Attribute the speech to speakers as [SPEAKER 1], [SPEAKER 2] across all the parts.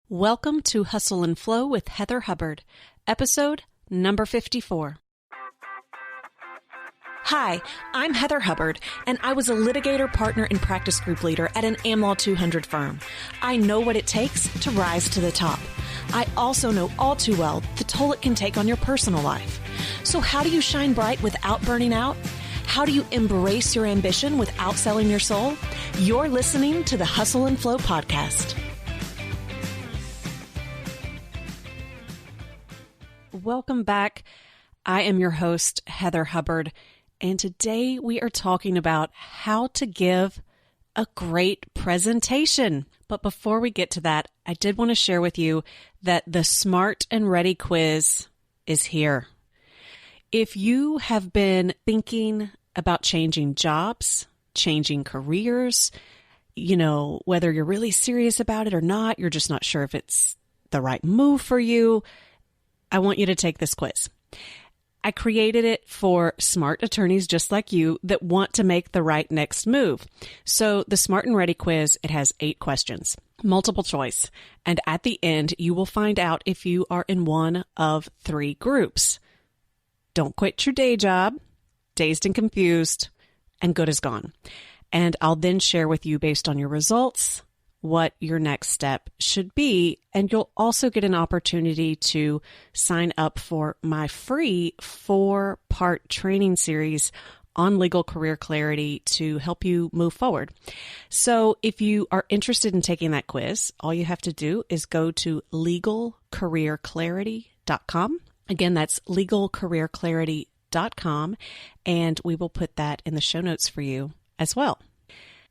[SPEAKER 1] Welcome to Hustle and Flow with Heather Hubbard, episode number 54. Hi, I'm Heather Hubbard, and I was a litigator, partner, and practice group leader at an AmLaw 200 firm. I know what it takes to rise to the top. I also know all too well the toll it can take on your personal life. So how do you shine bright without burning out? How do you embrace your ambition without selling your soul? You're listening to the Hustle and Flow podcast. Welcome back. I am your host, Heather Hubbard, and today we are talking about how to give a great presentation. But before we get to that, I did want to share with you that the Smart and Ready quiz is here. If you have been thinking about changing jobs, changing careers, whether you're really serious about it or not, you're just not sure if it's the right move for you, I want you to take this quiz. I created it for smart attorneys just like you that want to make the right next move. So the Smart and Ready quiz, it has 8 questions, multiple choice. And at the end, you will find out if you are in one of 3 groups. Don't quit your day job, dazed and confused, and good is gone. And I'll then share with you based on your results what your next step should be. And you'll also get an opportunity to sign up for my free 4-part training series on legal career clarity to help you move forward. So if you are interested in taking that quiz, all you have to do is go to legalcareerclarity.com. Again, that's legalcareerclarity.com, and we will put that in the show notes for you as well.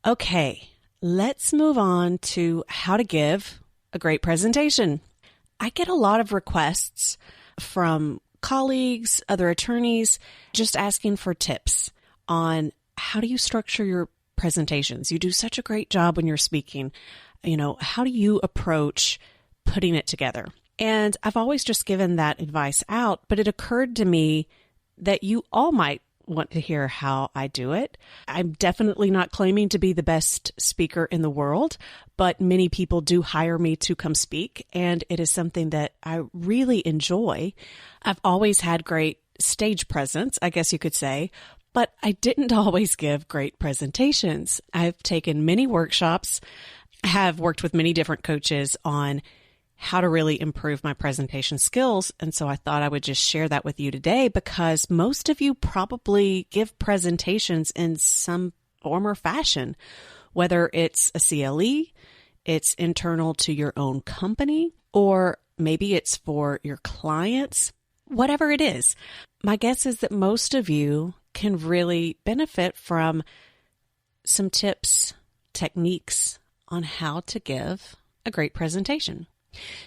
[SPEAKER 1] Okay. Let's move on to how to give a great presentation. I get a lot of requests from colleagues, other attorneys, just asking for tips on how do you structure your presentations. You do such a great job when you're speaking. How do you approach putting it together? And I've always just given that advice out, but it occurred to me that you all might want to hear how I do it. I'm definitely not claiming to be the best speaker in the world, but many people do hire me to come speak, and it is something that I really enjoy. I've always had great stage presence, I guess you could say, but I didn't always give great presentations. I've taken many workshops, have worked with many different coaches on how to really improve my presentation skills. And so I thought I would just share that with you today because most of you probably give presentations in some form or fashion, whether it's a CLE, it's internal to your own company, or maybe it's for your clients, whatever it is. My guess is that most of you can really benefit from some tips, techniques on how to give a great presentation.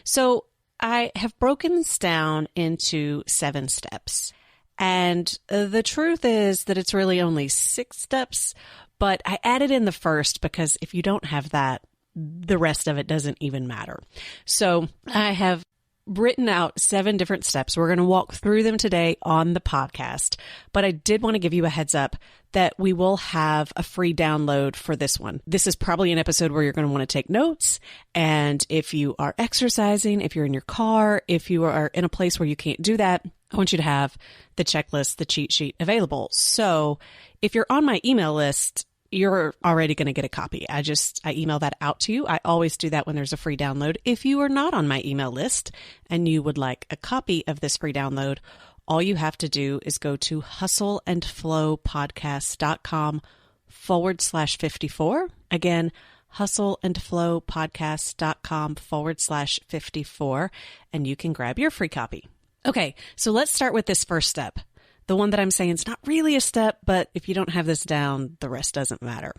[SPEAKER 1] So I have broken this down into 7 steps. And the truth is that it's really only 6 steps, but I added in the first because if you don't have that, the rest of it doesn't even matter. So I have written out 7 different steps. We're going to walk through them today on the podcast, but I did want to give you a heads up that we will have a free download for this one. This is probably an episode where you're going to want to take notes. And if you are exercising, if you're in your car, if you are in a place where you can't do that, I want you to have the checklist, the cheat sheet available. So if you're on my email list, you're already going to get a copy. I email that out to you. I always do that when there's a free download. If you are not on my email list and you would like a copy of this free download, all you have to do is go to hustleandflowpodcast.com/54. Again, hustleandflowpodcast.com/54, and you can grab your free copy. Okay, so let's start with this first step. The one that I'm saying is not really a step, but if you don't have this down, the rest doesn't matter.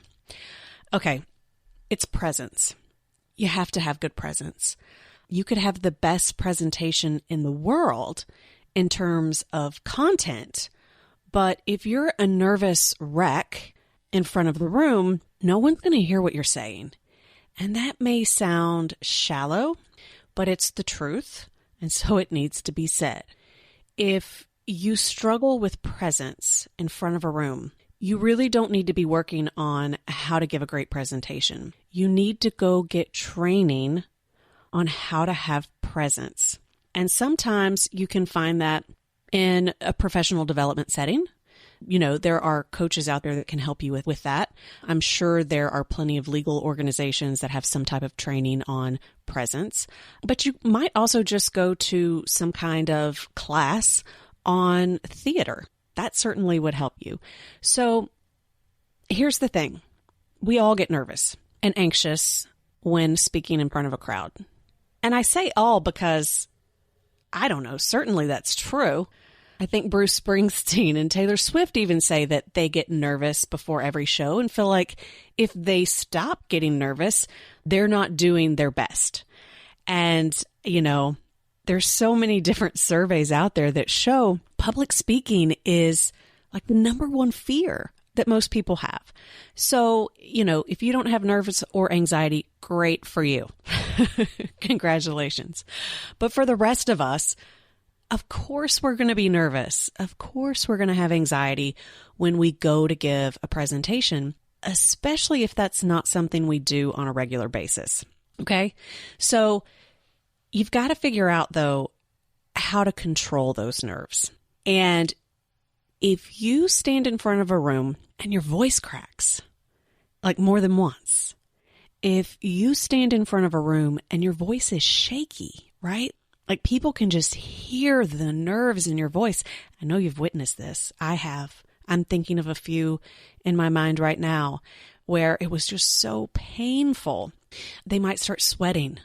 [SPEAKER 1] Okay, it's presence. You have to have good presence. You could have the best presentation in the world in terms of content, but if you're a nervous wreck in front of the room, no one's going to hear what you're saying. And that may sound shallow, but it's the truth, and so it needs to be said. If you struggle with presence in front of a room, you really don't need to be working on how to give a great presentation. You need to go get training on how to have presence. And sometimes you can find that in a professional development setting. There are coaches out there that can help you with that. I'm sure there are plenty of legal organizations that have some type of training on presence. But you might also just go to some kind of class on theater. That certainly would help you. So here's the thing. We all get nervous and anxious when speaking in front of a crowd. And I say all because, I don't know, certainly that's true. I think Bruce Springsteen and Taylor Swift even say that they get nervous before every show and feel like if they stop getting nervous, they're not doing their best. And, there's so many different surveys out there that show public speaking is like the number one fear that most people have. So, if you don't have nerves or anxiety, great for you. Congratulations. But for the rest of us, of course, we're going to be nervous. Of course, we're going to have anxiety when we go to give a presentation, especially if that's not something we do on a regular basis. Okay. So you've got to figure out, though, how to control those nerves. And if you stand in front of a room and your voice cracks, like more than once, if you stand in front of a room and your voice is shaky, right? Like people can just hear the nerves in your voice. I know you've witnessed this. I have. I'm thinking of a few in my mind right now where it was just so painful. They might start sweating,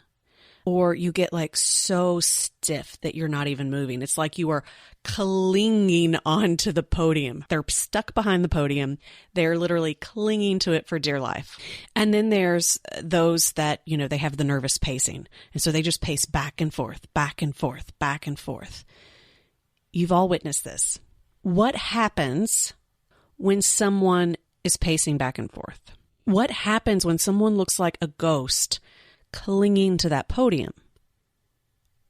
[SPEAKER 1] or you get like so stiff that you're not even moving. It's like you are clinging onto the podium. They're stuck behind the podium. They're literally clinging to it for dear life. And then there's those that, they have the nervous pacing. And so they just pace back and forth, back and forth, back and forth. You've all witnessed this. What happens when someone is pacing back and forth? What happens when someone looks like a ghost clinging to that podium?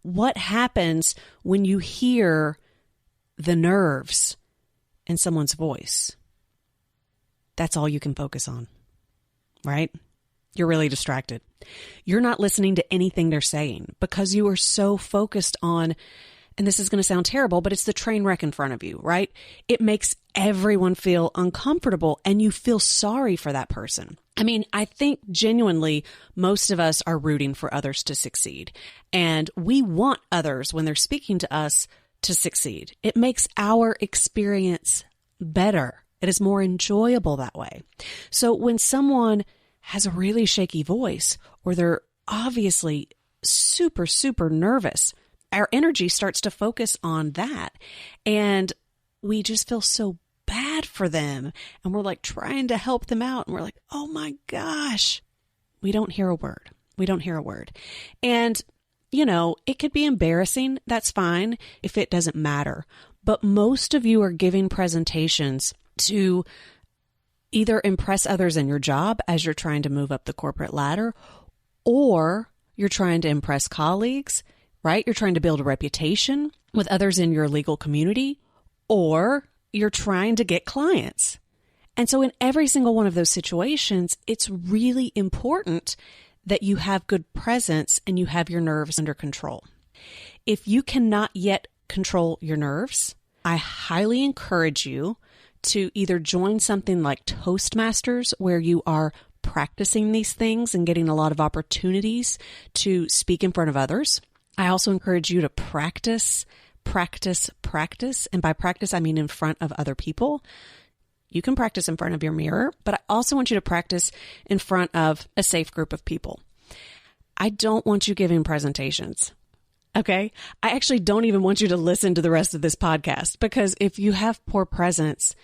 [SPEAKER 1] What happens when you hear the nerves in someone's voice? That's all you can focus on, right? You're really distracted. You're not listening to anything they're saying because you are so focused on, and this is going to sound terrible, but it's the train wreck in front of you, right? It makes everyone feel uncomfortable and you feel sorry for that person. I mean, I think genuinely most of us are rooting for others to succeed, and we want others when they're speaking to us to succeed. It makes our experience better. It is more enjoyable that way. So when someone has a really shaky voice or they're obviously super, super nervous, our energy starts to focus on that. And we just feel so bad for them. And we're like trying to help them out. And we're like, oh my gosh, we don't hear a word. We don't hear a word. And, it could be embarrassing. That's fine if it doesn't matter. But most of you are giving presentations to either impress others in your job as you're trying to move up the corporate ladder, or you're trying to impress colleagues, right? You're trying to build a reputation with others in your legal community, or you're trying to get clients. And so in every single one of those situations, it's really important that you have good presence and you have your nerves under control. If you cannot yet control your nerves, I highly encourage you to either join something like Toastmasters, where you are practicing these things and getting a lot of opportunities to speak in front of others. I also encourage you to practice. And by practice, I mean in front of other people. You can practice in front of your mirror, but I also want you to practice in front of a safe group of people. I don't want you giving presentations. Okay? I actually don't even want you to listen to the rest of this podcast, because if you have poor presence,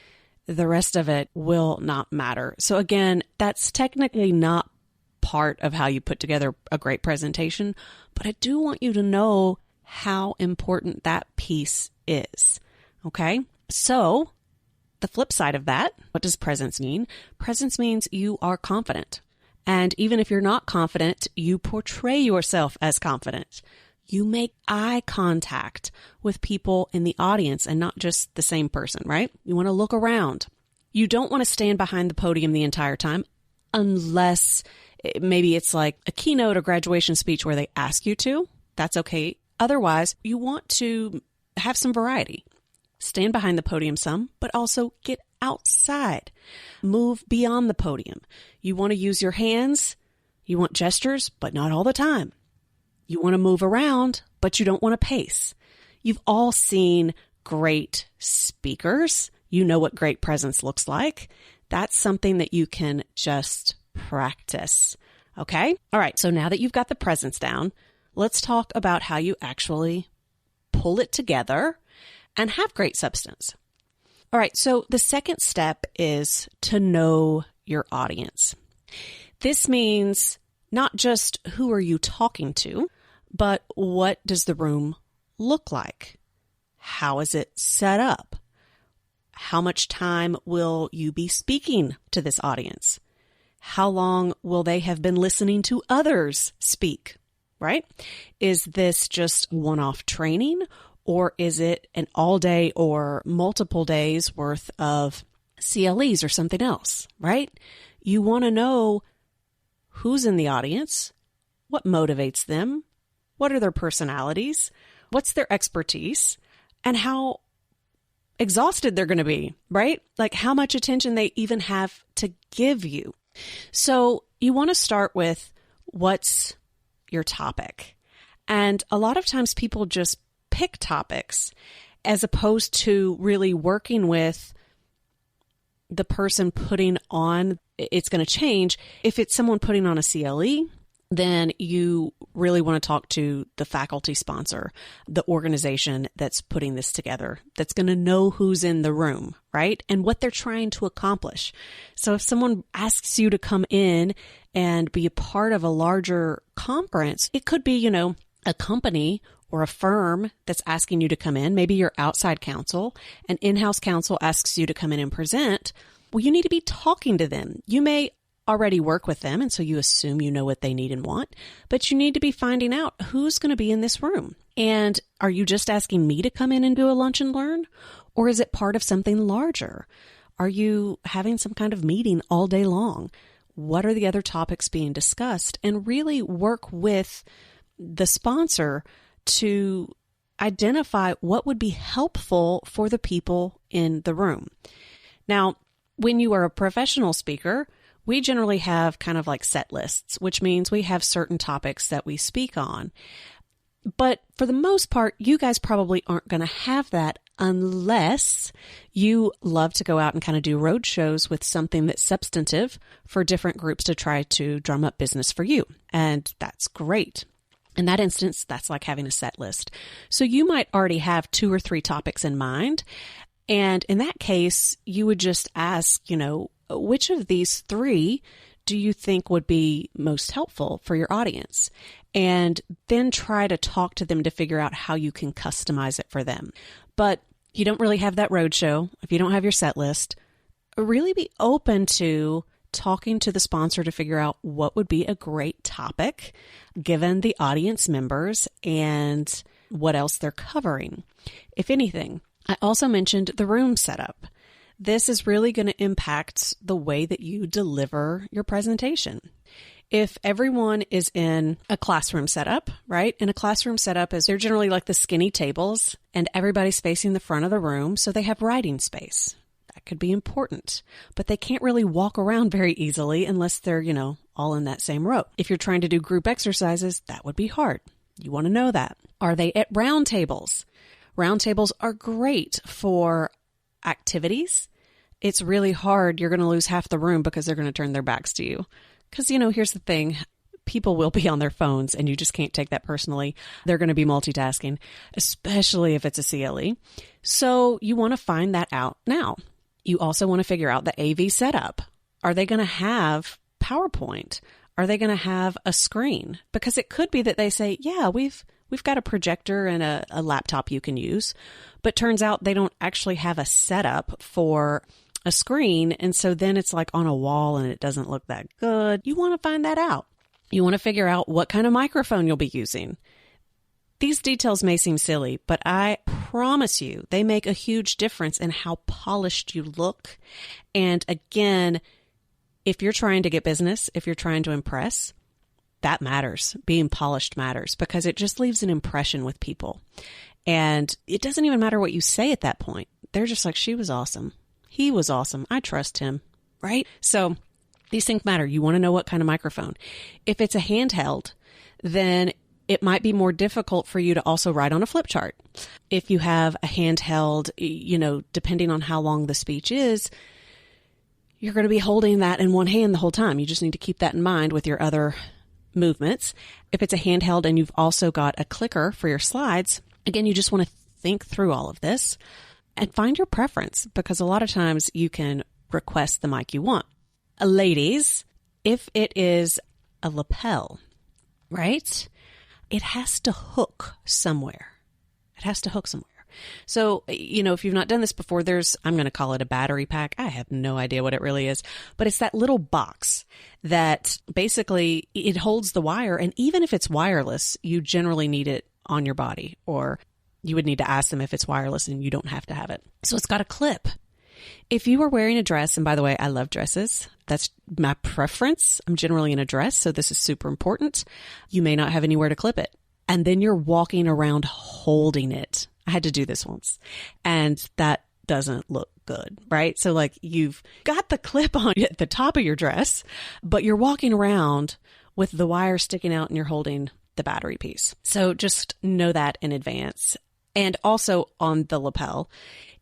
[SPEAKER 1] the rest of it will not matter. So again, that's technically not part of how you put together a great presentation, but I do want you to know how important that piece is. Okay? So the flip side of that, what does presence mean? Presence means you are confident. And even if you're not confident, you portray yourself as confident. You make eye contact with people in the audience and not just the same person, right? You want to look around. You don't want to stand behind the podium the entire time unless Maybe it's like a keynote or graduation speech where they ask you to. That's okay. Otherwise, you want to have some variety. Stand behind the podium some, but also get outside. Move beyond the podium. You want to use your hands. You want gestures, but not all the time. You want to move around, but you don't want to pace. You've all seen great speakers. You know what great presence looks like. That's something that you can just practice. Okay? All right. So now that you've got the presence down, let's talk about how you actually pull it together and have great substance. All right. So the second step is to know your audience. This means not just who are you talking to, but what does the room look like? How is it set up? How much time will you be speaking to this audience? How long will they have been listening to others speak, right? Is this just one-off training, or is it an all-day or multiple days worth of CLEs or something else, right? You want to know who's in the audience, what motivates them, what are their personalities, what's their expertise, and how exhausted they're going to be, right? Like how much attention they even have to give you. So you want to start with what's your topic. And a lot of times people just pick topics as opposed to really working with the person putting on. It's going to change. If it's someone putting on a CLE, then you really want to talk to the faculty sponsor, the organization that's putting this together, that's going to know who's in the room, right? And what they're trying to accomplish. So if someone asks you to come in and be a part of a larger conference, it could be, a company or a firm that's asking you to come in. Maybe your outside counsel, an in-house counsel asks you to come in and present. Well, you need to be talking to them. You may already work with them, and so you assume you know what they need and want, but you need to be finding out who's going to be in this room. And are you just asking me to come in and do a lunch and learn? Or is it part of something larger? Are you having some kind of meeting all day long? What are the other topics being discussed? And really work with the sponsor to identify what would be helpful for the people in the room. Now, when you are a professional speaker, we generally have kind of like set lists, which means we have certain topics that we speak on. But for the most part, you guys probably aren't going to have that unless you love to go out and kind of do road shows with something that's substantive for different groups to try to drum up business for you. And that's great. In that instance, that's like having a set list. So you might already have 2 or 3 topics in mind. And in that case, you would just ask, which of these 3 do you think would be most helpful for your audience? And then try to talk to them to figure out how you can customize it for them. But you don't really have that roadshow, if you don't have your set list, really be open to talking to the sponsor to figure out what would be a great topic given the audience members and what else they're covering, if anything. I also mentioned the room setup. This is really going to impact the way that you deliver your presentation. If everyone is in a classroom setup, right? And a classroom setup is they're generally like the skinny tables and everybody's facing the front of the room, so they have writing space. That could be important, but they can't really walk around very easily unless they're, all in that same row. If you're trying to do group exercises, that would be hard. You want to know that. Are they at round tables? Round tables are great for activities. It's really hard. You're going to lose half the room because they're going to turn their backs to you. Because, here's the thing. People will be on their phones and you just can't take that personally. They're going to be multitasking, especially if it's a CLE. So you want to find that out now. You also want to figure out the AV setup. Are they going to have PowerPoint? Are they going to have a screen? Because it could be that they say, yeah, we've got a projector and a laptop you can use, but turns out they don't actually have a setup for a screen. And so then it's like on a wall and it doesn't look that good. You want to find that out. You want to figure out what kind of microphone you'll be using. These details may seem silly, but I promise you they make a huge difference in how polished you look. And again, If you're trying to get business, if you're trying to impress, that matters. Being polished matters because it just leaves an impression with people. And it doesn't even matter what you say at that point. They're just like, she was awesome. He was awesome. I trust him. Right? So these things matter. You want to know what kind of microphone. If it's a handheld, then it might be more difficult for you to also write on a flip chart. If you have a handheld, depending on how long the speech is, you're going to be holding that in one hand the whole time. You just need to keep that in mind with your other movements. If it's a handheld and you've also got a clicker for your slides, again, you just want to think through all of this and find your preference because a lot of times you can request the mic you want. Ladies, if it is a lapel, right? It has to hook somewhere. It has to hook somewhere. So, if you've not done this before, I'm going to call it a battery pack. I have no idea what it really is, but it's that little box that basically it holds the wire. And even if it's wireless, you generally need it on your body, or you would need to ask them if it's wireless and you don't have to have it. So it's got a clip. If you are wearing a dress, and by the way, I love dresses. That's my preference. I'm generally in a dress, so this is super important. You may not have anywhere to clip it. And then you're walking around holding it. I had to do this once, and that doesn't look good, right? So like you've got the clip on at the top of your dress, but you're walking around with the wire sticking out and you're holding the battery piece. So just know that in advance. And also on the lapel,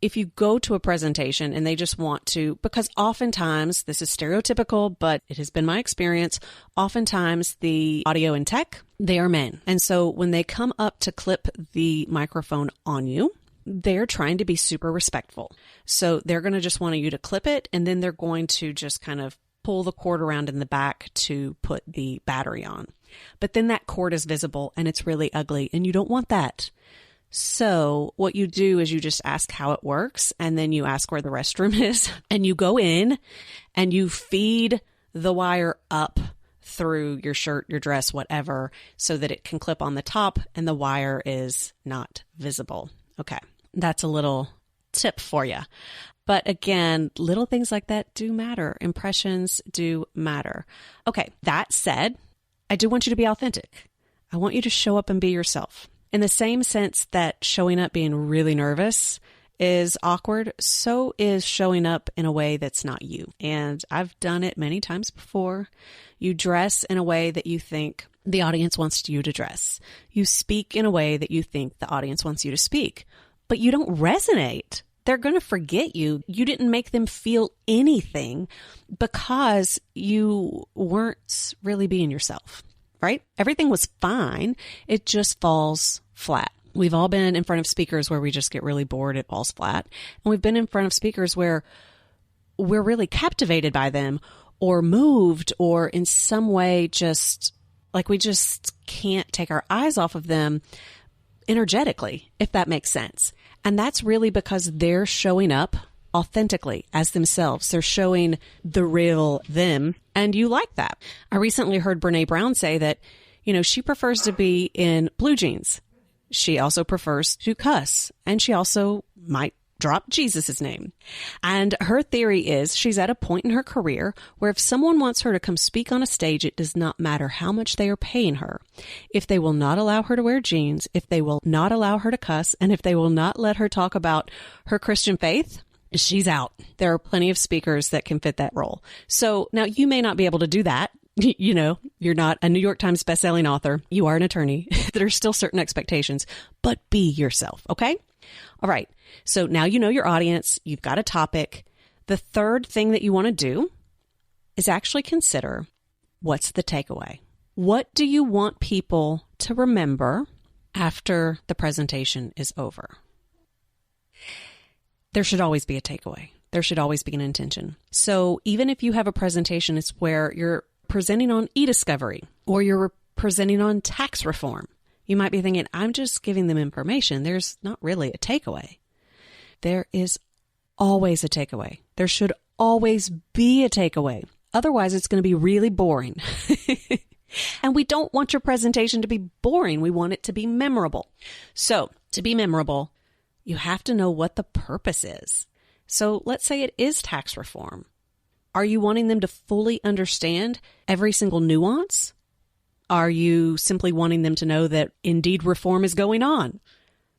[SPEAKER 1] if you go to a presentation and they just want to, because oftentimes, this is stereotypical, but it has been my experience, oftentimes the audio and tech, they are men. And so when they come up to clip the microphone on you, they're trying to be super respectful. So they're going to just want you to clip it, and then they're going to just kind of pull the cord around in the back to put the battery on. But then that cord is visible and it's really ugly, and you don't want that. So what you do is you just ask how it works, and then you ask where the restroom is, and you go in and you feed the wire up through your shirt, your dress, whatever, so that it can clip on the top and the wire is not visible. Okay, that's a little tip for you. But again, little things like that do matter. Impressions do matter. Okay, that said, I do want you to be authentic. I want you to show up and be yourself. In the same sense that showing up being really nervous is awkward, so is showing up in a way that's not you. And I've done it many times before. You dress in a way that you think the audience wants you to dress. You speak in a way that you think the audience wants you to speak, but you don't resonate. They're going to forget you. You didn't make them feel anything because you weren't really being yourself. Right? Everything was fine. It just falls flat. We've all been in front of speakers where we just get really bored. It falls flat. And we've been in front of speakers where we're really captivated by them or moved or in some way just like we just can't take our eyes off of them energetically, if that makes sense. And that's really because they're showing up authentically as themselves. They're showing the real them, and you like that. I recently heard Brene Brown say that, she prefers to be in blue jeans. She also prefers to cuss, and she also might drop Jesus's name. And her theory is she's at a point in her career where if someone wants her to come speak on a stage, it does not matter how much they are paying her. If they will not allow her to wear jeans, if they will not allow her to cuss, and if they will not let her talk about her Christian faith, she's out. There are plenty of speakers that can fit that role. So now you may not be able to do that. You're not a New York Times bestselling author. You are an attorney. There are still certain expectations, but be yourself. Okay. All right. So now you know your audience. You've got a topic. The third thing that you want to do is actually consider what's the takeaway. What do you want people to remember after the presentation is over? There should always be a takeaway. There should always be an intention. So even if you have a presentation, it's where you're presenting on e-discovery or you're presenting on tax reform. You might be thinking, I'm just giving them information. There's not really a takeaway. There is always a takeaway. There should always be a takeaway. Otherwise, it's going to be really boring. And we don't want your presentation to be boring. We want it to be memorable. So to be memorable, you have to know what the purpose is. So let's say it is tax reform. Are you wanting them to fully understand every single nuance? Are you simply wanting them to know that indeed reform is going on?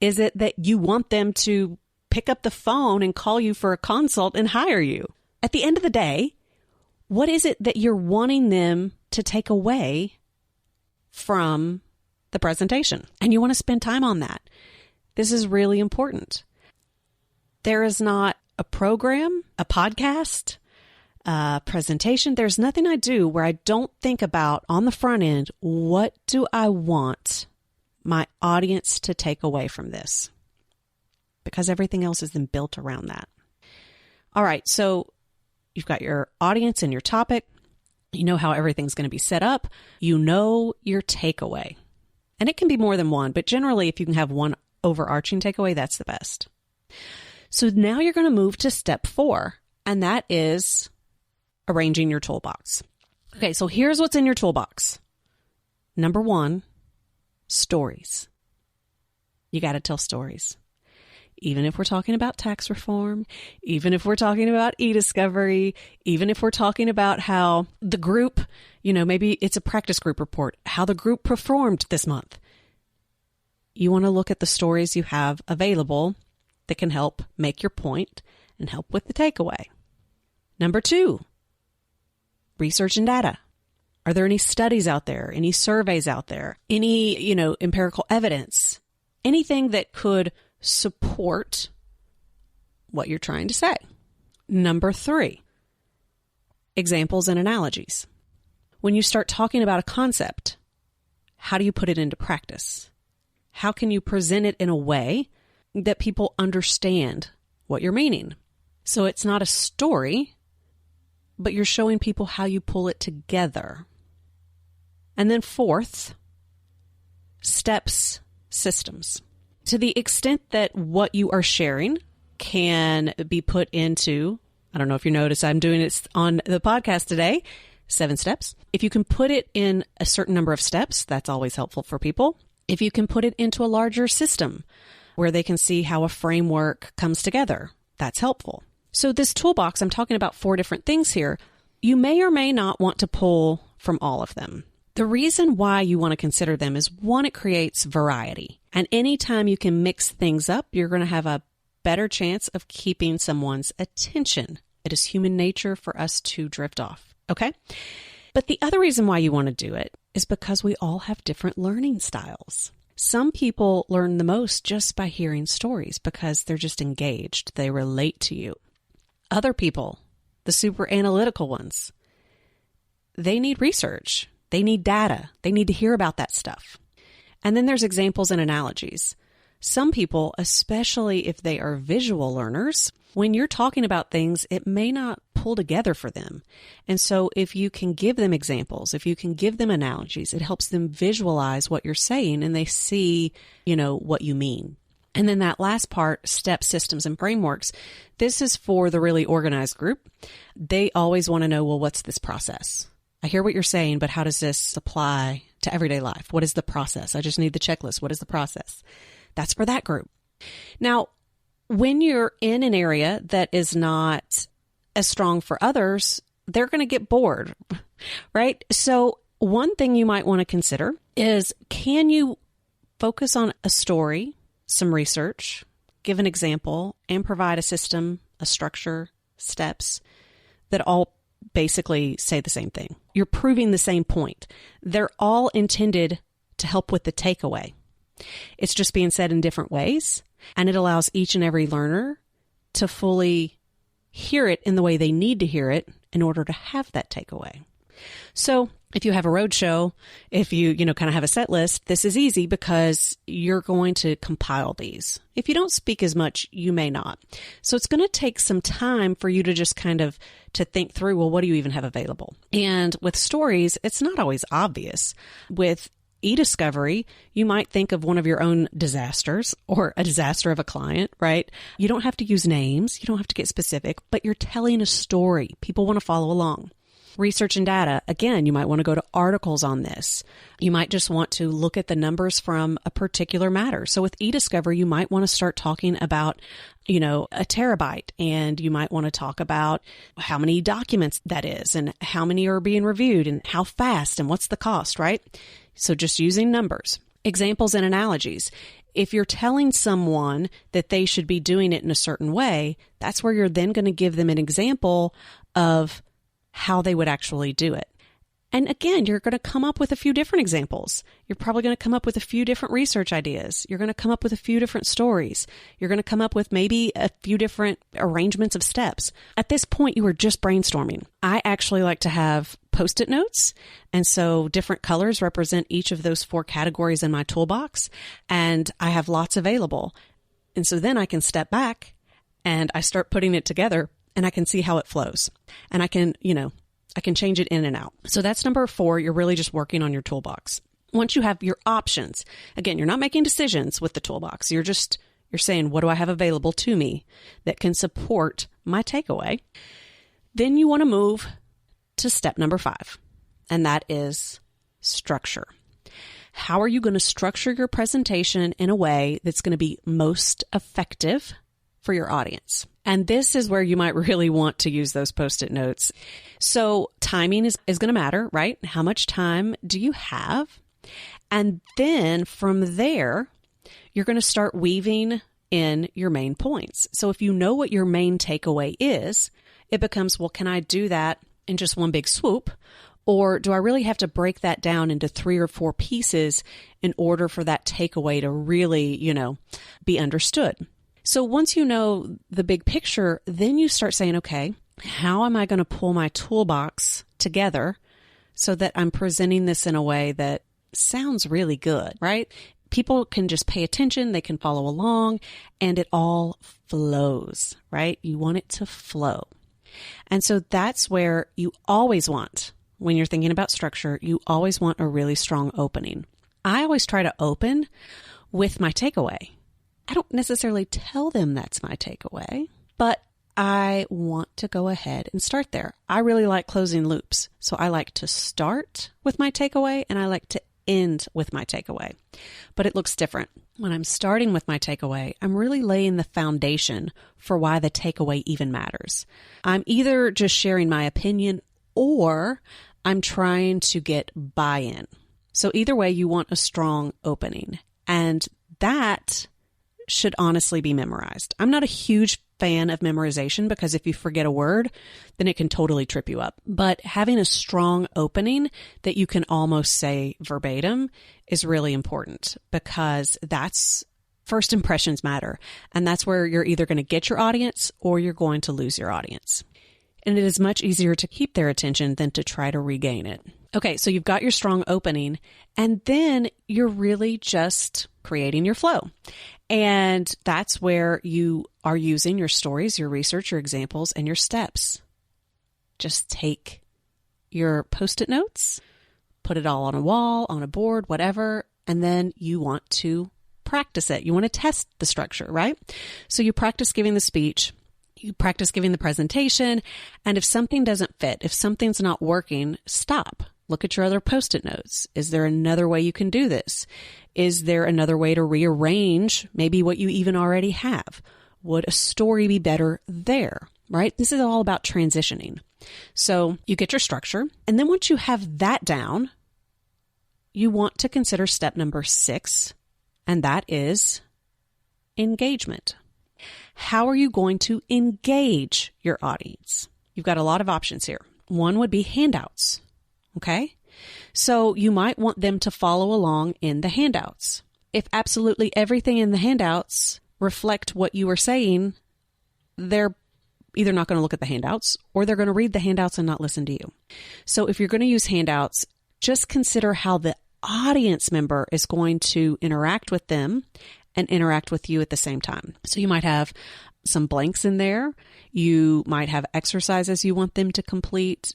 [SPEAKER 1] Is it that you want them to pick up the phone and call you for a consult and hire you? At the end of the day, what is it that you're wanting them to take away from the presentation? And you want to spend time on that. This is really important. There is not a program, a podcast, a presentation. There's nothing I do where I don't think about on the front end, what do I want my audience to take away from this? Because everything else is then built around that. All right, so you've got your audience and your topic. You know how everything's going to be set up. You know your takeaway. And it can be more than one, but generally if you can have one overarching takeaway, that's the best. So now you're going to move to step 4, and that is arranging your toolbox. Okay, so here's what's in your toolbox. Number 1, stories. You got to tell stories. Even if we're talking about tax reform, even if we're talking about e-discovery, even if we're talking about how the group, maybe it's a practice group report, how the group performed this month. You want to look at the stories you have available that can help make your point and help with the takeaway. Number 2, research and data. Are there any studies out there, any surveys out there, any, empirical evidence, anything that could support what you're trying to say? Number 3, examples and analogies. When you start talking about a concept, how do you put it into practice? How can you present it in a way that people understand what you're meaning? So it's not a story, but you're showing people how you pull it together. And then 4th, steps, systems. To the extent that what you are sharing can be put into, I don't know if you notice, I'm doing it on the podcast today, 7 steps. If you can put it in a certain number of steps, that's always helpful for people. If you can put it into a larger system where they can see how a framework comes together, that's helpful. So this toolbox, I'm talking about 4 different things here. You may or may not want to pull from all of them. The reason why you want to consider them is, 1, it creates variety. And anytime you can mix things up, you're going to have a better chance of keeping someone's attention. It is human nature for us to drift off. Okay? But the other reason why you want to do it is because we all have different learning styles. Some people learn the most just by hearing stories because they're just engaged. They relate to you. Other people, the super analytical ones, they need research. They need data. They need to hear about that stuff. And then there's examples and analogies. Some people, especially if they are visual learners, when you're talking about things, it may not pull together for them. And so if you can give them examples, if you can give them analogies, it helps them visualize what you're saying and they see, what you mean. And then that last part, steps, systems, and frameworks, this is for the really organized group. They always want to know, well, what's this process? I hear what you're saying, but how does this apply to everyday life? What is the process? I just need the checklist. What is the process? That's for that group. Now, when you're in an area that is not as strong for others, they're going to get bored, right? So one thing you might want to consider is, can you focus on a story, some research, give an example, and provide a system, a structure, steps that all basically say the same thing? You're proving the same point. They're all intended to help with the takeaway. It's just being said in different ways, and it allows each and every learner to fully hear it in the way they need to hear it in order to have that takeaway. So if you have a roadshow, if you kind of have a set list, this is easy because you're going to compile these. If you don't speak as much, you may not. So it's going to take some time for you to just kind of to think through, well, what do you even have available? And with stories, it's not always obvious. With e-discovery, you might think of one of your own disasters or a disaster of a client, right? You don't have to use names. You don't have to get specific, but you're telling a story. People want to follow along. Research and data. Again, you might want to go to articles on this. You might just want to look at the numbers from a particular matter. So with eDiscover, you might want to start talking about, a terabyte, and you might want to talk about how many documents that is and how many are being reviewed and how fast and what's the cost, right? So just using numbers. Examples and analogies. If you're telling someone that they should be doing it in a certain way, that's where you're then going to give them an example of how they would actually do it. And again, you're going to come up with a few different examples. You're probably going to come up with a few different research ideas. You're going to come up with a few different stories. You're going to come up with maybe a few different arrangements of steps. At this point, you are just brainstorming. I actually like to have Post-it notes. And so different colors represent each of those 4 categories in my toolbox. And I have lots available. And so then I can step back and I start putting it together and I can see how it flows. And I can change it in and out. So that's number 4. You're really just working on your toolbox. Once you have your options, again, you're not making decisions with the toolbox. You're saying, what do I have available to me that can support my takeaway? Then you want to move to step number 5, and that is structure. How are you going to structure your presentation in a way that's going to be most effective for your audience? And this is where you might really want to use those Post-it notes. So timing is going to matter, right? How much time do you have? And then from there, you're going to start weaving in your main points. So if you know what your main takeaway is, it becomes, well, can I do that in just one big swoop? Or do I really have to break that down into 3 or 4 pieces in order for that takeaway to really, be understood? So once you know the big picture, then you start saying, okay, how am I going to pull my toolbox together so that I'm presenting this in a way that sounds really good, right? People can just pay attention, they can follow along, and it all flows, right? You want it to flow. And so that's where you always want, when you're thinking about structure, you always want a really strong opening. I always try to open with my takeaway. I don't necessarily tell them that's my takeaway, but I want to go ahead and start there. I really like closing loops. So I like to start with my takeaway and I like to end with my takeaway. But it looks different. When I'm starting with my takeaway, I'm really laying the foundation for why the takeaway even matters. I'm either just sharing my opinion or I'm trying to get buy-in. So either way, you want a strong opening. And that should honestly be memorized. I'm not a huge fan of memorization because if you forget a word, then it can totally trip you up. But having a strong opening that you can almost say verbatim is really important because that's first impressions matter. And that's where you're either going to get your audience or you're going to lose your audience. And it is much easier to keep their attention than to try to regain it. Okay, so you've got your strong opening, and then you're really just creating your flow. And that's where you are using your stories, your research, your examples, and your steps. Just take your Post-it notes, put it all on a wall, on a board, whatever, and then you want to practice it. You want to test the structure, right? So you practice giving the speech, you practice giving the presentation, and if something doesn't fit, if something's not working, stop. Look at your other Post-it notes. Is there another way you can do this? Is there another way to rearrange maybe what you even already have? Would a story be better there, right? This is all about transitioning. So you get your structure, and then once you have that down, you want to consider step number 6, and that is engagement. How are you going to engage your audience? You've got a lot of options here. One would be handouts. Okay, so you might want them to follow along in the handouts. If absolutely everything in the handouts reflect what you are saying, they're either not going to look at the handouts or they're going to read the handouts and not listen to you. So if you're going to use handouts, just consider how the audience member is going to interact with them and interact with you at the same time. So you might have some blanks in there. You might have exercises you want them to complete.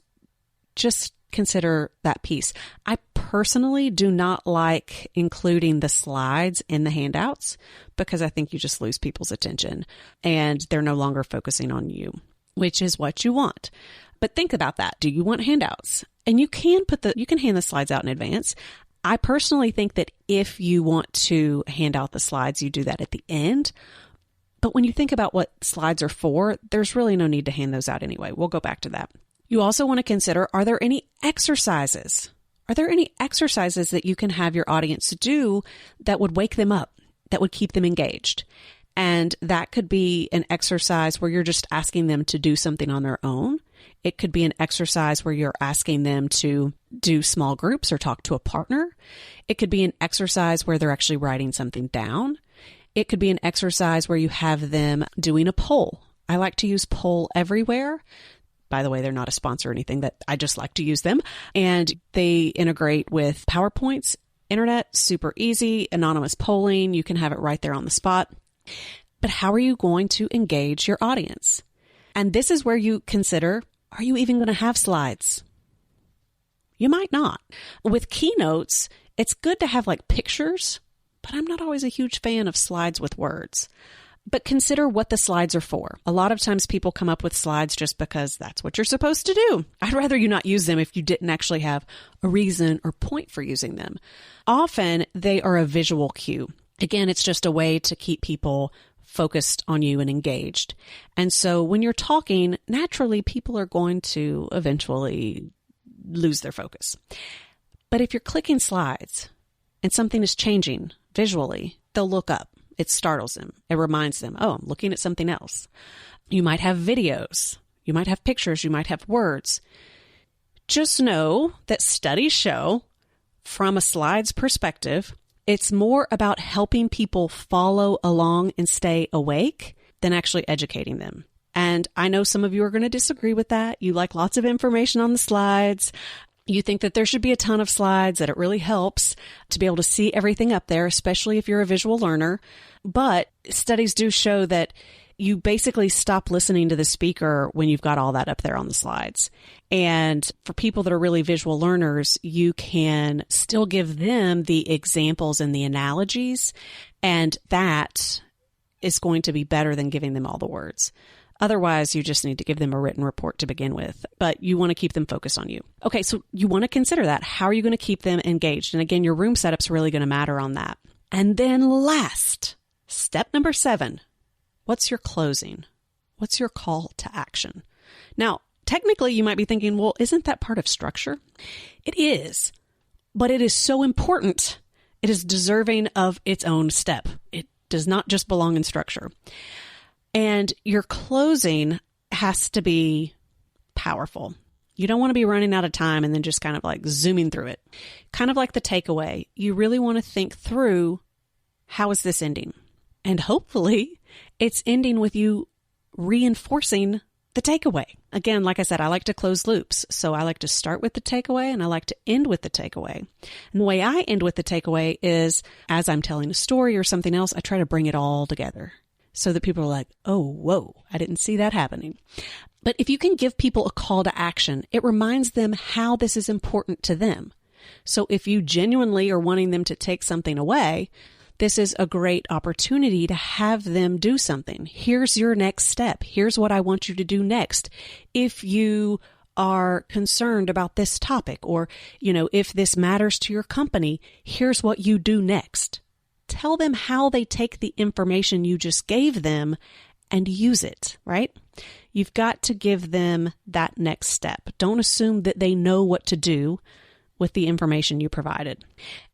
[SPEAKER 1] Just consider that piece. I personally do not like including the slides in the handouts because I think you just lose people's attention and they're no longer focusing on you. which is what you want. But think about that. Do you want handouts? And you can hand the slides out in advance. I personally think that if you want to hand out the slides, you do that at the end. But when you think about what slides are for, there's really no need to hand those out anyway. We'll go back to that. You also want to consider, are there any exercises? Are there any exercises that you can have your audience do that would wake them up, that would keep them engaged? And that could be an exercise where you're just asking them to do something on their own. It could be an exercise where you're asking them to do small groups or talk to a partner. It could be an exercise where they're actually writing something down. It could be an exercise where you have them doing a poll. I like to use Poll Everywhere. By the way, they're not a sponsor or anything, that I just like to use them. And they integrate with PowerPoints, internet, super easy, anonymous polling. You can have it right there on the spot. But how are you going to engage your audience? And this is where you consider, are you even going to have slides? You might not. With keynotes, it's good to have like pictures, but I'm not always a huge fan of slides with words. But consider what the slides are for. A lot of times people come up with slides just because that's what you're supposed to do. I'd rather you not use them if you didn't actually have a reason or point for using them. Often they are a visual cue. Again, it's just a way to keep people focused on you and engaged. And so when you're talking, naturally people are going to eventually lose their focus. But if you're clicking slides and something is changing visually, they'll look up. It startles them. It reminds them, oh, I'm looking at something else. You might have videos. You might have pictures. You might have words. Just know that studies show, from a slides perspective, it's more about helping people follow along and stay awake than actually educating them. And I know some of you are going to disagree with that. You like lots of information on the slides. You think that there should be a ton of slides, that it really helps to be able to see everything up there, especially if you're a visual learner. But studies do show that you basically stop listening to the speaker when you've got all that up there on the slides. And for people that are really visual learners, you can still give them the examples and the analogies, and that is going to be better than giving them all the words. Otherwise, you just need to give them a written report to begin with, but you want to keep them focused on you. Okay, so you want to consider that. How are you going to keep them engaged? And again, your room setup's really going to matter on that. And then last, step number 7, what's your closing? What's your call to action? Now, technically, you might be thinking, well, isn't that part of structure? It is, but it is so important. It is deserving of its own step. It does not just belong in structure. And your closing has to be powerful. You don't want to be running out of time and then just kind of like zooming through it. Kind of like the takeaway. You really want to think through, how is this ending? And hopefully it's ending with you reinforcing the takeaway. Again, like I said, I like to close loops. So I like to start with the takeaway and I like to end with the takeaway. And the way I end with the takeaway is, as I'm telling a story or something else, I try to bring it all together, so that people are like, oh, whoa, I didn't see that happening. But if you can give people a call to action, it reminds them how this is important to them. So if you genuinely are wanting them to take something away, this is a great opportunity to have them do something. Here's your next step. Here's what I want you to do next. If you are concerned about this topic, or, if this matters to your company, here's what you do next. Tell them how they take the information you just gave them and use it, right? You've got to give them that next step. Don't assume that they know what to do with the information you provided.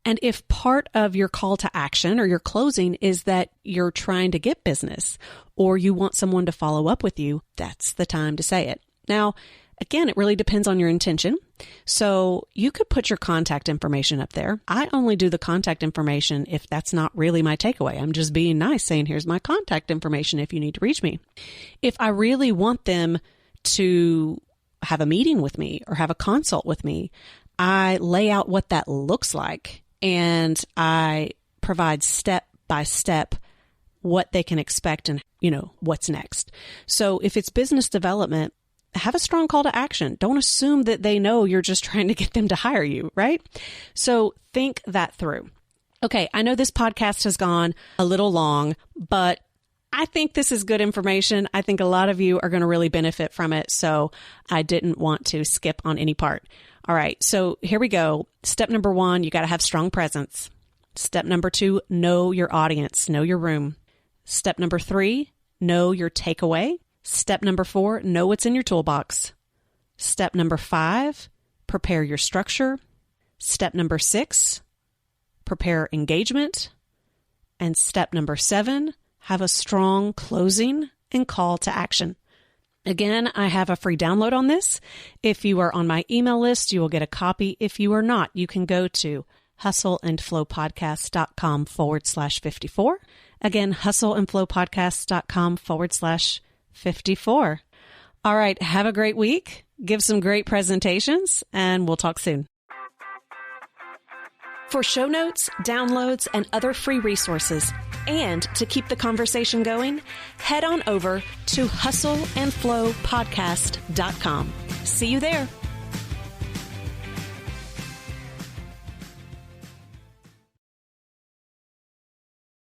[SPEAKER 1] And if part of your call to action or your closing is that you're trying to get business or you want someone to follow up with you, that's the time to say it. Now, again, it really depends on your intention. So you could put your contact information up there. I only do the contact information if that's not really my takeaway. I'm just being nice, saying, here's my contact information if you need to reach me. If I really want them to have a meeting with me or have a consult with me, I lay out what that looks like and I provide step by step what they can expect and, what's next. So if it's business development, have a strong call to action. Don't assume that they know you're just trying to get them to hire you, right? So think that through. Okay, I know this podcast has gone a little long, but I think this is good information. I think a lot of you are going to really benefit from it. So I didn't want to skip on any part. All right. So here we go. Step number 1, you got to have strong presence. Step number 2, know your audience, know your room. Step number 3, know your takeaway. Step number 4, know what's in your toolbox. Step number 5, prepare your structure. Step number 6, prepare engagement. And step number 7, have a strong closing and call to action. Again, I have a free download on this. If you are on my email list, you will get a copy. If you are not, you can go to hustleandflowpodcast.com/54. Again, hustleandflowpodcast.com/54. All right. Have a great week. Give some great presentations, and we'll talk soon. For show notes, downloads, and other free resources, and to keep the conversation going, head on over to hustleandflowpodcast.com. See you there.